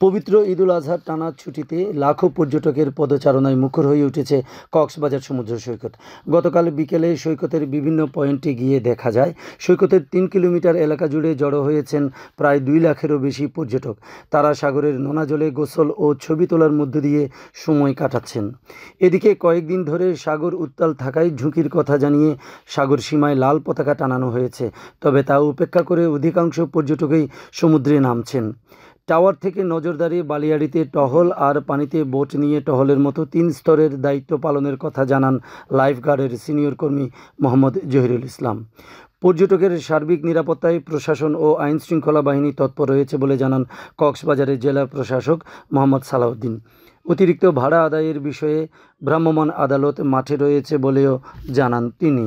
পবিত্র ঈদুল আজহার টানা ছুটিতে লাখো পর্যটকের পদচারণায় মুখর হয়ে উঠেছে কক্সবাজার সমুদ্র সৈকত। গতকাল বিকেলে সৈকতের বিভিন্ন পয়েন্টে গিয়ে দেখা যায় সৈকতের ৩ কিলোমিটার এলাকা জুড়ে জড়ো হয়েছেন প্রায় ২ লাখেরও বেশি পর্যটক। তারা সাগরের নোনা জলে গোসল ও ছবি তোলার মধ্য দিয়ে সময় কাটাচ্ছেন। এদিকে কয়েকদিন ধরে সাগর উত্তাল থাকায় ঝুঁকির কথা জানিয়ে সাগর সীমায় লাল পতাকা টানানো হয়েছে, তবে তা উপেক্ষা করে অধিকাংশ পর্যটকই সমুদ্রে নামছেন। টাওয়ার থেকে নজরদারি, বালিয়াড়িতে টহল আর পানিতে বোট নিয়ে টহলের মতো ৩ স্তরের দায়িত্ব পালনের কথা জানান লাইফগার্ডের সিনিয়র কর্মী মোহাম্মদ জহিরুল ইসলাম। পর্যটকের সার্বিক নিরাপত্তায় প্রশাসন ও আইনশৃঙ্খলা বাহিনী তৎপর রয়েছে বলে জানান কক্সবাজারের জেলা প্রশাসক মোহাম্মদ সালাউদ্দিন। অতিরিক্ত ভাড়া আদায়ের বিষয়ে ভ্রাম্যমাণ আদালত মাঠে রয়েছে বলেও জানান তিনি।